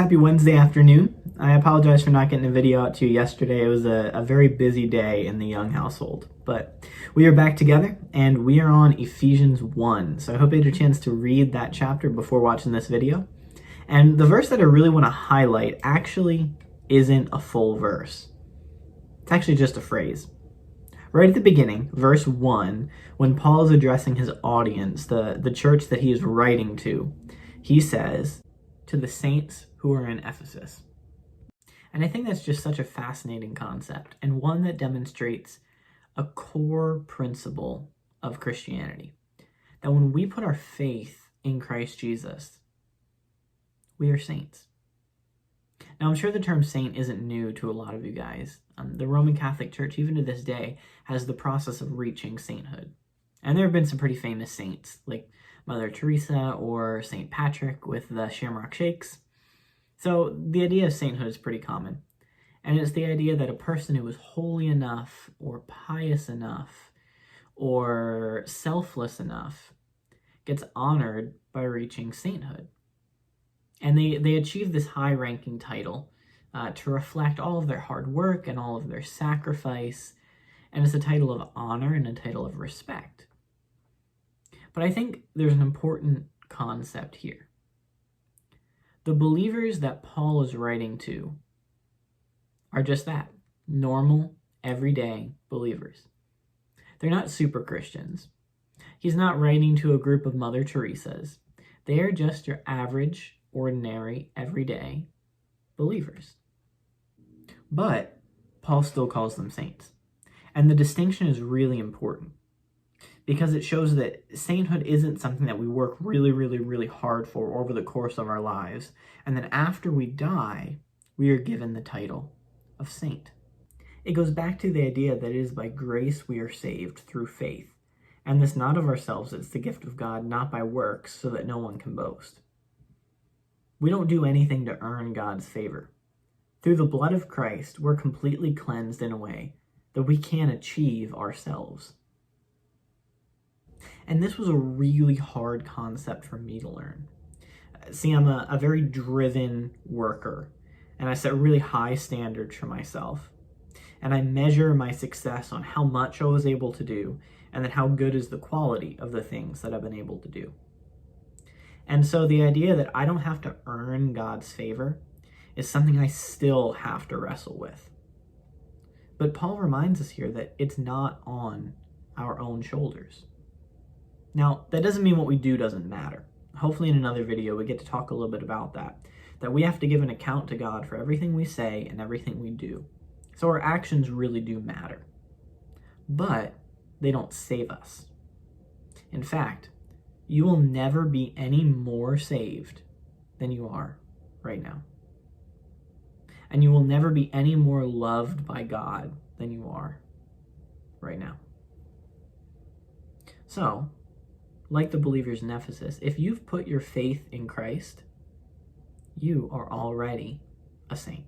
happy Wednesday afternoon. I apologize for not getting a video out to you yesterday. It was a very busy day in the Young household, but we are back together and we are on Ephesians 1. So I hope you had a chance to read that chapter before watching this video. And the verse that I really want to highlight actually isn't a full verse. It's actually just a phrase. Right at the beginning, verse 1, when Paul is addressing his audience, the church that he is writing to, he says, "To the saints who are in Ephesus." And I think that's just such a fascinating concept, and one that demonstrates a core principle of Christianity. That when we put our faith in Christ Jesus, we are saints. Now, I'm sure the term saint isn't new to a lot of you guys. The Roman Catholic Church, even to this day, has the process of reaching sainthood. And there have been some pretty famous saints, like Mother Teresa or St. Patrick with the Shamrock Shakes. So the idea of sainthood is pretty common. And it's the idea that a person who is holy enough or pious enough or selfless enough gets honored by reaching sainthood. And they achieve this high-ranking title to reflect all of their hard work and all of their sacrifice. And it's a title of honor and a title of respect. But I think there's an important concept here. The believers that Paul is writing to are just that, normal, everyday believers. They're not super Christians. He's not writing to a group of Mother Teresas. They are just your average, ordinary, everyday believers. But Paul still calls them saints. And the distinction is really important because it shows that sainthood isn't something that we work really hard for over the course of our lives. And then after we die, we are given the title of saint. It goes back to the idea that it is by grace we are saved through faith. And this not of ourselves, it's the gift of God, not by works, so that no one can boast. We don't do anything to earn God's favor. Through the blood of Christ, we're completely cleansed in a way that we can't achieve ourselves. And this was a really hard concept for me to learn. See, I'm a very driven worker, and I set really high standards for myself. And I measure my success on how much I was able to do, and then how good is the quality of the things that I've been able to do. And so the idea that I don't have to earn God's favor is something I still have to wrestle with. But Paul reminds us here that it's not on our own shoulders. Now, that doesn't mean what we do doesn't matter. Hopefully in another video we get to talk a little bit about that we have to give an account to God for everything we say and everything we do. So our actions really do matter. But they don't save us. In fact, you will never be any more saved than you are right now. And you will never be any more loved by God than you are right now. So, like the believers in Ephesus, if you've put your faith in Christ, you are already a saint.